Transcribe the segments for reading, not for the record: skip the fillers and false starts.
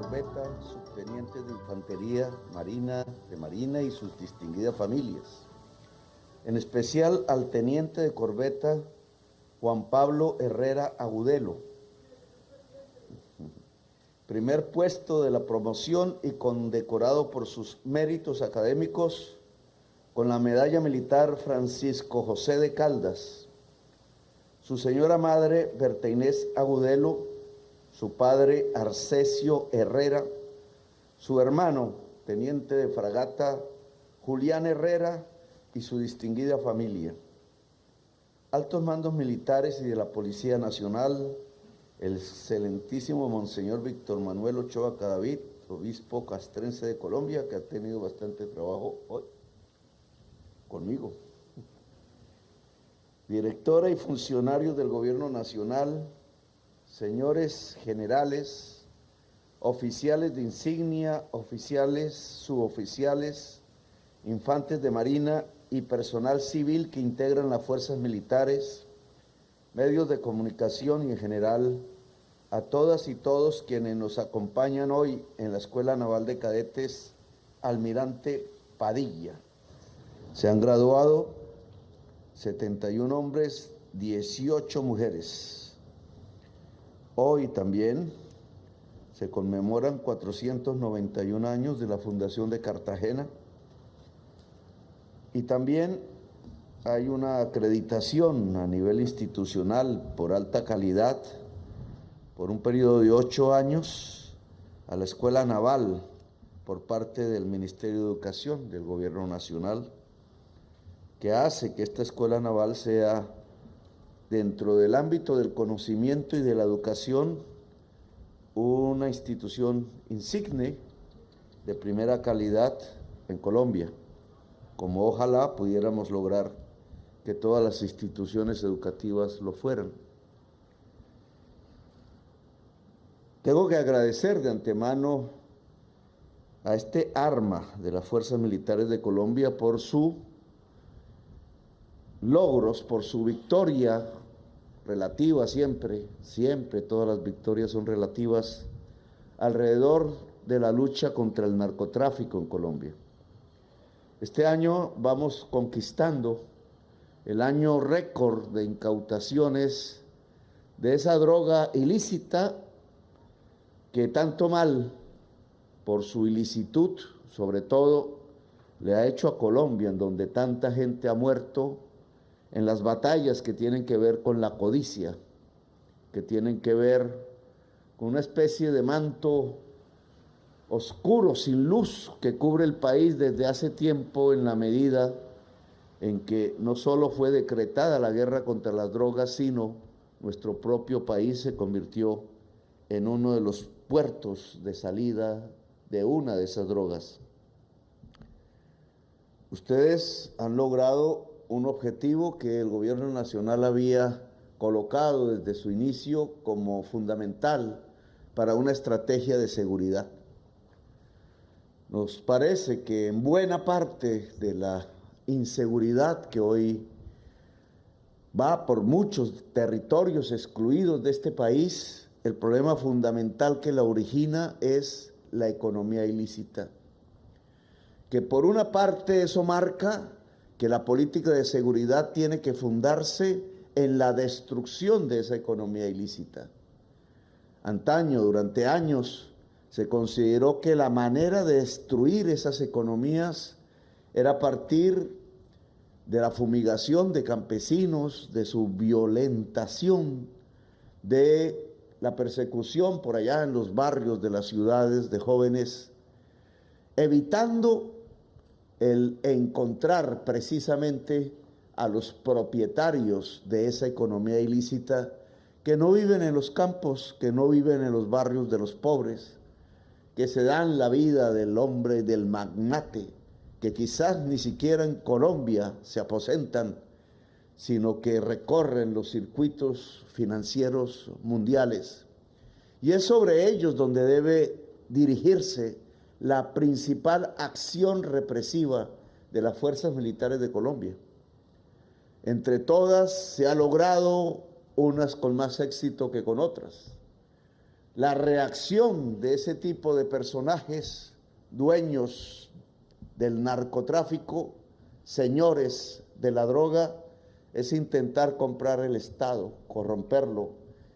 corbeta, subtenientes de infantería, de marina y sus distinguidas familias. En especial al teniente de corbeta Juan Pablo Herrera Agudelo, primer puesto de la promoción y condecorado por sus méritos académicos con la medalla militar Francisco José de Caldas, su señora madre Berta Inés Agudelo, su padre Arcesio Herrera, su hermano teniente de fragata Julián Herrera y su distinguida familia. Altos mandos militares y de la Policía Nacional, el excelentísimo Monseñor Víctor Manuel Ochoa Cadavid, obispo castrense de Colombia, que ha tenido bastante trabajo hoy conmigo. Directora y funcionarios del Gobierno Nacional, señores generales, oficiales de insignia, oficiales, suboficiales, infantes de marina y personal civil que integran las fuerzas militares, medios de comunicación y en general a todas y todos quienes nos acompañan hoy en la Escuela Naval de Cadetes Almirante Padilla. Se han graduado 71 hombres, 18 mujeres. Hoy también se conmemoran 491 años de la fundación de Cartagena y también hay una acreditación a nivel institucional por alta calidad por un periodo de 8 años a la Escuela Naval por parte del Ministerio de Educación del Gobierno Nacional, que hace que esta Escuela Naval sea, dentro del ámbito del conocimiento y de la educación, una institución insigne de primera calidad en Colombia, como ojalá pudiéramos lograr que todas las instituciones educativas lo fueran. Tengo que agradecer de antemano a este arma de las Fuerzas Militares de Colombia por sus logros, por su victoria relativa siempre todas las victorias son relativas alrededor de la lucha contra el narcotráfico en Colombia. Este año vamos conquistando el año récord de incautaciones de esa droga ilícita que tanto mal, por su ilicitud, sobre todo, le ha hecho a Colombia, en donde tanta gente ha muerto en las batallas que tienen que ver con la codicia, que tienen que ver con una especie de manto oscuro, sin luz, que cubre el país desde hace tiempo, en la medida en que no solo fue decretada la guerra contra las drogas, sino nuestro propio país se convirtió en uno de los puertos de salida de una de esas drogas. Ustedes han logrado un objetivo que el Gobierno Nacional había colocado desde su inicio como fundamental para una estrategia de seguridad. Nos parece que en buena parte de la inseguridad que hoy va por muchos territorios excluidos de este país, el problema fundamental que la origina es la economía ilícita. Que por una parte eso marca que la política de seguridad tiene que fundarse en la destrucción de esa economía ilícita. Antaño, durante años, se consideró que la manera de destruir esas economías era a partir de la fumigación de campesinos, de su violentación, de la persecución por allá en los barrios de las ciudades de jóvenes, evitando el encontrar precisamente a los propietarios de esa economía ilícita que no viven en los campos, que no viven en los barrios de los pobres, que se dan la vida del hombre, del magnate, que quizás ni siquiera en Colombia se aposentan, sino que recorren los circuitos financieros mundiales. Y es sobre ellos donde debe dirigirse la principal acción represiva de las fuerzas militares de Colombia. Entre todas se ha logrado, unas con más éxito que con otras. la reacción de ese tipo de personajes, dueños del narcotráfico, señores de la droga, es intentar comprar el Estado, corromperlo.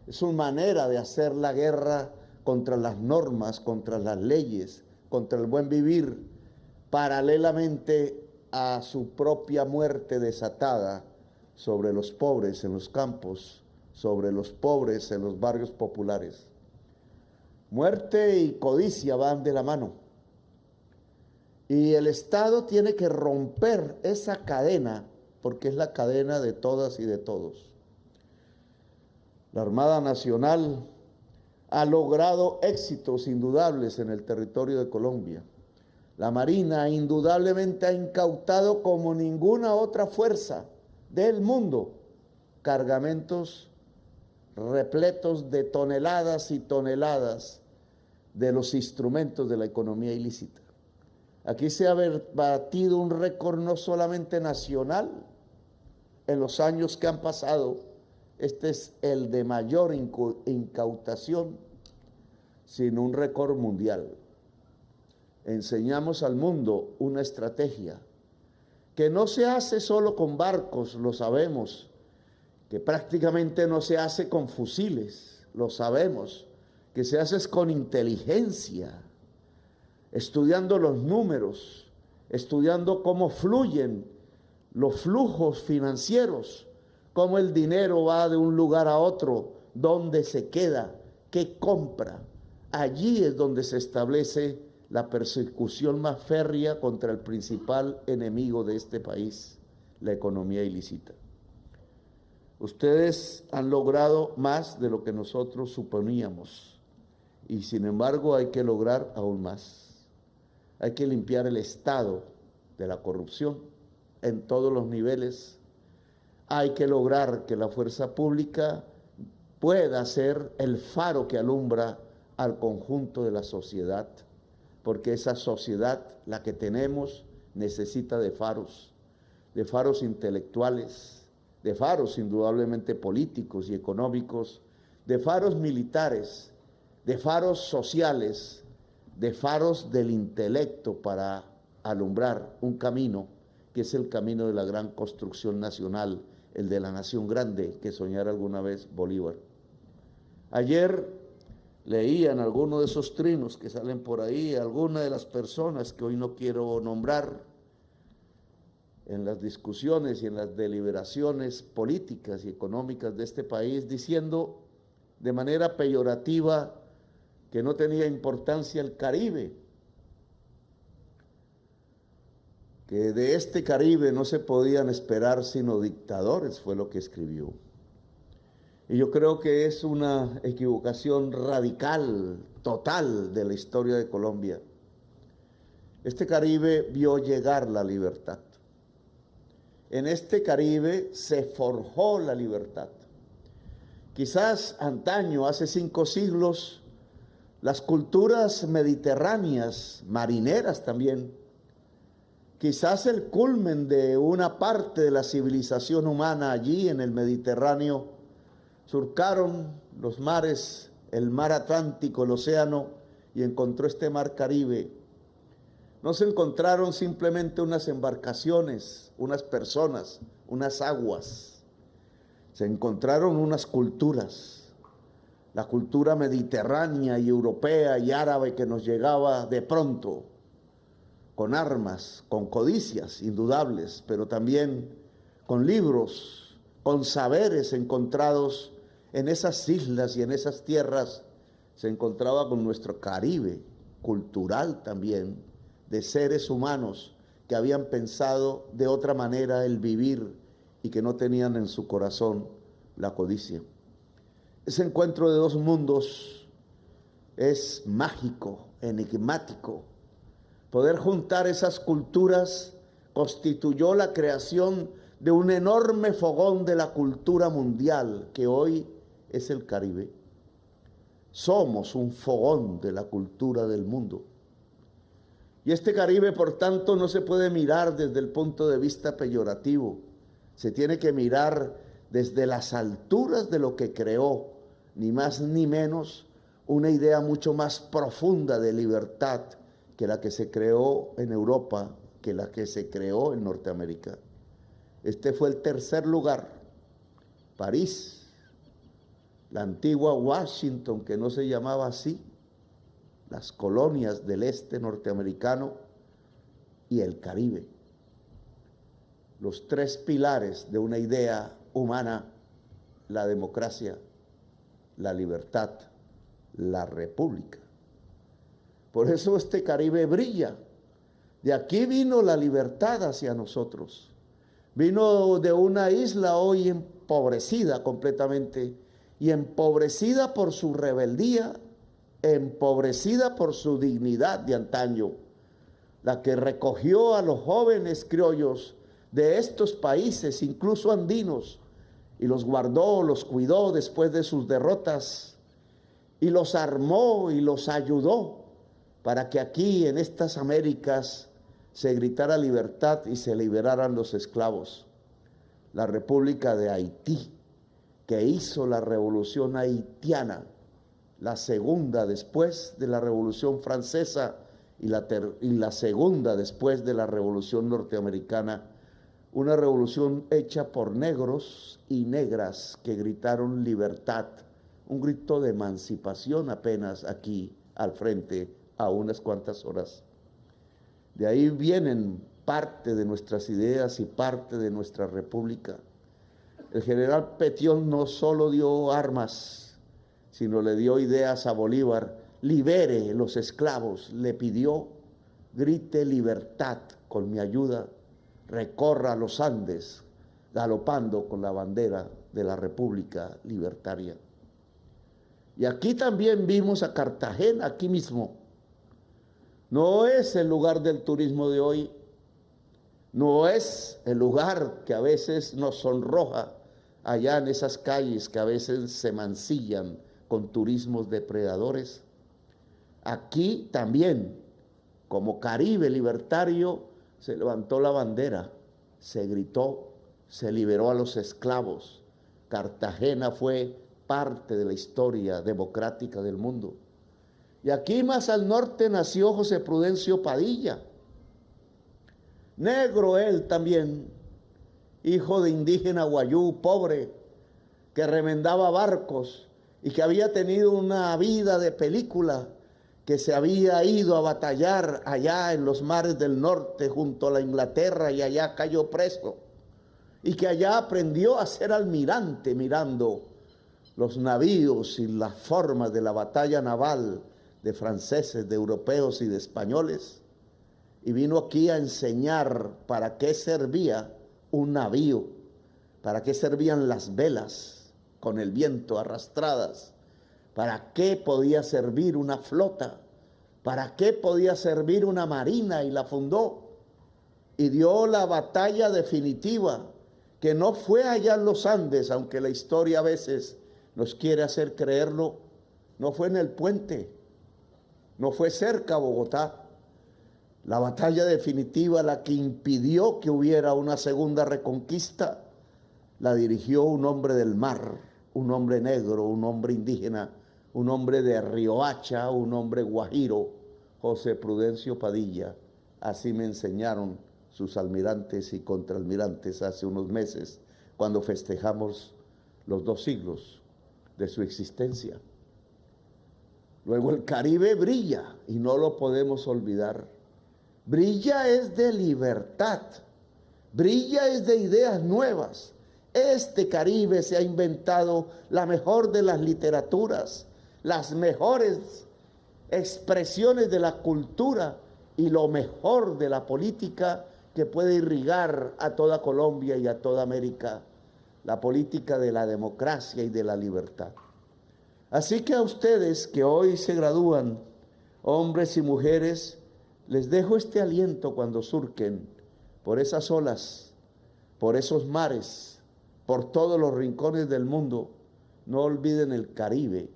Es una manera de hacer la guerra contra las normas, contra las leyes, contra el buen vivir, paralelamente a su propia muerte desatada sobre los pobres en los campos, sobre los pobres en los barrios populares. Muerte y codicia van de la mano. Y el Estado tiene que romper esa cadena, porque es la cadena de todas y de todos. La Armada Nacional ha logrado éxitos indudables en el territorio de Colombia. La Marina indudablemente ha incautado como ninguna otra fuerza del mundo cargamentos repletos de toneladas y toneladas de los instrumentos de la economía ilícita. Aquí se ha batido un récord no solamente nacional en los años que han pasado, este es el de mayor incautación, sino un récord mundial. Enseñamos al mundo una estrategia que no se hace solo con barcos, lo sabemos, que prácticamente no se hace con fusiles, lo sabemos, que se hace con inteligencia, estudiando los números, estudiando cómo fluyen los flujos financieros, cómo el dinero va de un lugar a otro, dónde se queda, qué compra. Allí es donde se establece la persecución más férrea contra el principal enemigo de este país, la economía ilícita. Ustedes han logrado más de lo que nosotros suponíamos y sin embargo hay que lograr aún más. Hay que limpiar el Estado de la corrupción en todos los niveles. Hay que lograr que la fuerza pública pueda ser el faro que alumbra al conjunto de la sociedad, porque esa sociedad, la que tenemos, necesita de faros intelectuales, de faros indudablemente políticos y económicos, de faros militares, de faros sociales, de faros del intelecto para alumbrar un camino que es el camino de la gran construcción nacional, el de la nación grande que soñara alguna vez Bolívar. Ayer leían algunos de esos trinos que salen por ahí, algunas de las personas que hoy no quiero nombrar, en las discusiones y en las deliberaciones políticas y económicas de este país, diciendo de manera peyorativa que no tenía importancia el Caribe, que de este Caribe no se podían esperar sino dictadores, fue lo que escribió. Y yo creo que es una equivocación radical, total de la historia de Colombia. Este Caribe vio llegar la libertad. En este Caribe se forjó la libertad. Quizás antaño, hace 5 siglos, las culturas mediterráneas, marineras también, quizás el culmen de una parte de la civilización humana allí en el Mediterráneo, surcaron los mares, el mar Atlántico, el océano, y encontró este mar Caribe. No se encontraron simplemente unas embarcaciones, unas personas, unas aguas. Se encontraron unas culturas. La cultura mediterránea y europea y árabe que nos llegaba de pronto, con armas, con codicias indudables, pero también con libros, con saberes encontrados en esas islas y en esas tierras, se encontraba con nuestro Caribe cultural también, de seres humanos que habían pensado de otra manera el vivir y que no tenían en su corazón la codicia. Ese encuentro de dos mundos es mágico, enigmático. Poder juntar esas culturas constituyó la creación de un enorme fogón de la cultura mundial que hoy es el Caribe. Somos un fogón de la cultura del mundo. Y este Caribe, por tanto, no se puede mirar desde el punto de vista peyorativo. Se tiene que mirar desde las alturas de lo que creó, ni más ni menos, una idea mucho más profunda de libertad que la que se creó en Europa, que la que se creó en Norteamérica. Este fue el tercer lugar. París, la antigua Washington, que no se llamaba así, las colonias del este norteamericano y el Caribe. Los tres pilares de una idea humana: la democracia, la libertad, la república. Por eso este Caribe brilla. De aquí vino la libertad hacia nosotros. Vino de una isla hoy empobrecida completamente, y empobrecida por su rebeldía, empobrecida por su dignidad de antaño, la que recogió a los jóvenes criollos de estos países, incluso andinos, y los guardó, los cuidó después de sus derrotas, y los armó y los ayudó para que aquí en estas Américas se gritara libertad y se liberaran los esclavos. La República de Haití, que hizo la Revolución Haitiana, la segunda después de la Revolución Francesa y la segunda después de la Revolución Norteamericana, una revolución hecha por negros y negras que gritaron libertad, un grito de emancipación apenas aquí al frente a unas cuantas horas. De ahí vienen parte de nuestras ideas y parte de nuestra república. El general Petión no solo dio armas, sino le dio ideas a Bolívar: libere los esclavos, le pidió, grite libertad con mi ayuda, recorra los Andes galopando con la bandera de la República Libertaria. Y aquí también vimos a Cartagena, aquí mismo. No es el lugar del turismo de hoy, no es el lugar que a veces nos sonroja allá en esas calles que a veces se mancillan con turismos depredadores. Aquí también, como Caribe libertario, se levantó la bandera, se gritó, se liberó a los esclavos. Cartagena fue parte de la historia democrática del mundo. Y aquí más al norte nació José Prudencio Padilla, negro él también, hijo de indígena guayú, pobre, que remendaba barcos y que había tenido una vida de película, que se había ido a batallar allá en los mares del norte junto a la Inglaterra y allá cayó preso, y que allá aprendió a ser almirante mirando los navíos y las formas de la batalla naval de franceses, de europeos y de españoles, y vino aquí a enseñar para qué servía un navío, para qué servían las velas con el viento arrastradas, para qué podía servir una flota, para qué podía servir una marina, y la fundó y dio la batalla definitiva, que no fue allá en los Andes, aunque la historia a veces nos quiere hacer creerlo. No fue en el puente, no fue cerca a Bogotá. La batalla definitiva, la que impidió que hubiera una segunda reconquista, la dirigió un hombre del mar, un hombre negro, un hombre indígena, un hombre de Riohacha, un hombre guajiro, José Prudencio Padilla. Así me enseñaron sus almirantes y contraalmirantes hace unos meses, cuando festejamos los 2 siglos de su existencia. Luego el Caribe brilla y no lo podemos olvidar. Brilla es de libertad, brilla es de ideas nuevas. Este Caribe se ha inventado la mejor de las literaturas, las mejores expresiones de la cultura y lo mejor de la política que puede irrigar a toda Colombia y a toda América, la política de la democracia y de la libertad. Así que a ustedes que hoy se gradúan, hombres y mujeres, les dejo este aliento cuando surquen por esas olas, por esos mares, por todos los rincones del mundo. No olviden el Caribe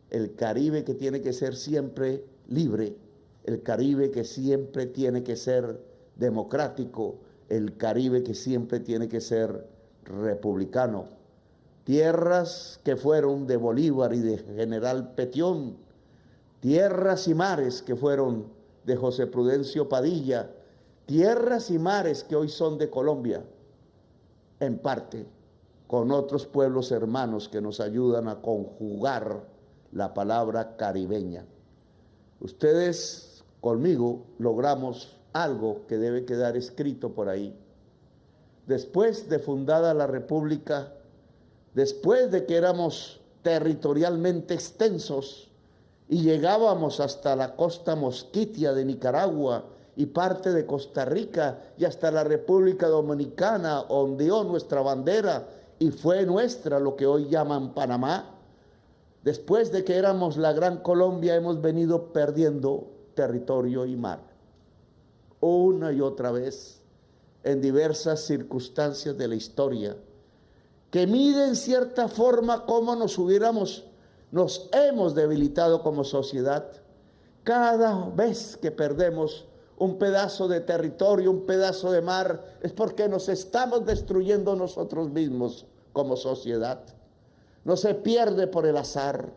que tiene que ser siempre libre, el Caribe que siempre tiene que ser democrático, el Caribe que siempre tiene que ser republicano. Tierras que fueron de Bolívar y de General Petión, tierras y mares que fueron de José Prudencio Padilla, tierras y mares que hoy son de Colombia, en parte, con otros pueblos hermanos que nos ayudan a conjugar la palabra caribeña. Ustedes conmigo logramos algo que debe quedar escrito por ahí. Después de fundada la República, después de que éramos territorialmente extensos y llegábamos hasta la costa mosquitia de Nicaragua y parte de Costa Rica y hasta la República Dominicana, ondeó nuestra bandera y fue nuestra lo que hoy llaman Panamá. Después de que éramos la Gran Colombia, hemos venido perdiendo territorio y mar, una y otra vez, en diversas circunstancias de la historia, que mide en cierta forma cómo nos hemos debilitado como sociedad. Cada vez que perdemos un pedazo de territorio, un pedazo de mar, es porque nos estamos destruyendo nosotros mismos como sociedad. No se pierde por el azar.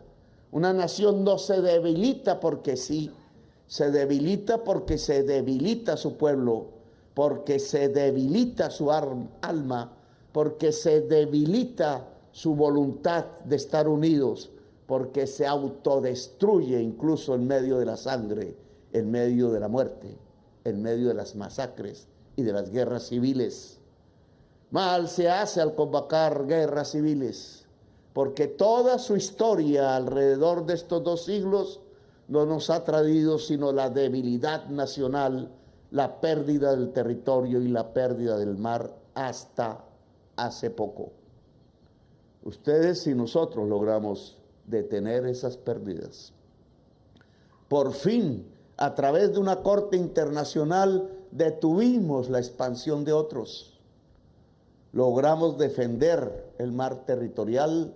Una nación no se debilita porque sí, se debilita porque se debilita su pueblo, porque se debilita su alma, porque se debilita su voluntad de estar unidos, porque se autodestruye incluso en medio de la sangre, en medio de la muerte, en medio de las masacres y de las guerras civiles. Mal se hace al convocar guerras civiles, porque toda su historia alrededor de estos 2 siglos no nos ha traído sino la debilidad nacional, la pérdida del territorio y la pérdida del mar hasta hace poco. Ustedes y nosotros logramos detener esas pérdidas. Por fin, a través de una corte internacional, detuvimos la expansión de otros. Logramos defender el mar territorial,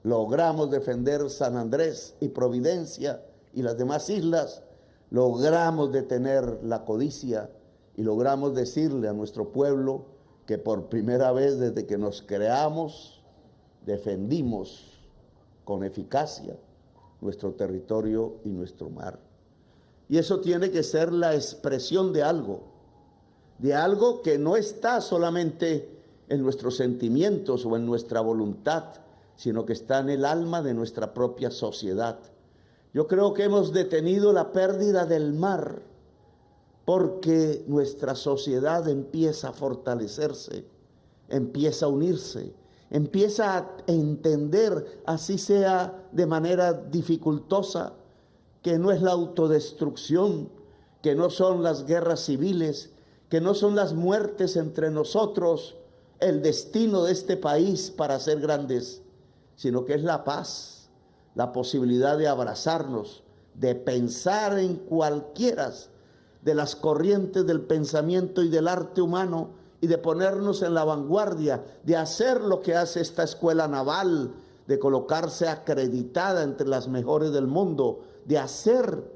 logramos defender San Andrés y Providencia y las demás islas, logramos detener la codicia y logramos decirle a nuestro pueblo que por primera vez desde que nos creamos, defendimos con eficacia nuestro territorio y nuestro mar. Y eso tiene que ser la expresión de algo que no está solamente en nuestros sentimientos o en nuestra voluntad, sino que está en el alma de nuestra propia sociedad. Yo creo que hemos detenido la pérdida del mar porque nuestra sociedad empieza a fortalecerse, empieza a unirse, empieza a entender, así sea de manera dificultosa, que no es la autodestrucción, que no son las guerras civiles, que no son las muertes entre nosotros el destino de este país para ser grandes, sino que es la paz, la posibilidad de abrazarnos, de pensar en cualquiera de las corrientes del pensamiento y del arte humano y de ponernos en la vanguardia, de hacer lo que hace esta escuela naval, de colocarse acreditada entre las mejores del mundo, de hacer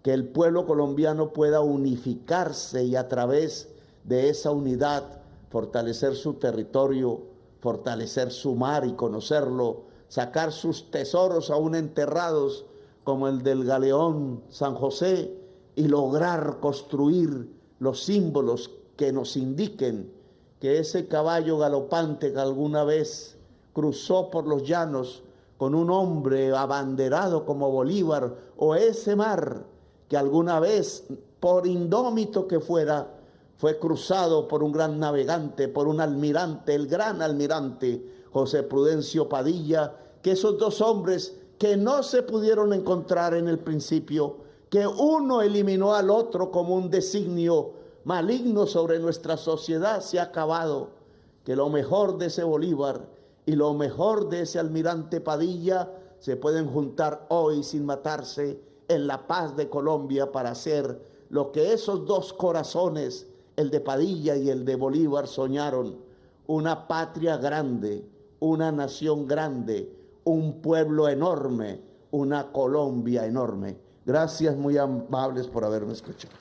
que el pueblo colombiano pueda unificarse y a través de esa unidad fortalecer su territorio, fortalecer su mar y conocerlo, sacar sus tesoros aún enterrados como el del galeón San José y lograr construir los símbolos que nos indiquen que ese caballo galopante que alguna vez cruzó por los llanos con un hombre abanderado como Bolívar, o ese mar que alguna vez, por indómito que fuera, fue cruzado por un gran navegante, por un almirante, el gran almirante José Prudencio Padilla, que esos 2 hombres que no se pudieron encontrar en el principio, que uno eliminó al otro como un designio maligno sobre nuestra sociedad, se ha acabado, que lo mejor de ese Bolívar y lo mejor de ese almirante Padilla se pueden juntar hoy sin matarse en la paz de Colombia para hacer lo que esos 2 corazones, el de Padilla y el de Bolívar, soñaron: una patria grande, una nación grande, un pueblo enorme, una Colombia enorme. Gracias, muy amables por haberme escuchado.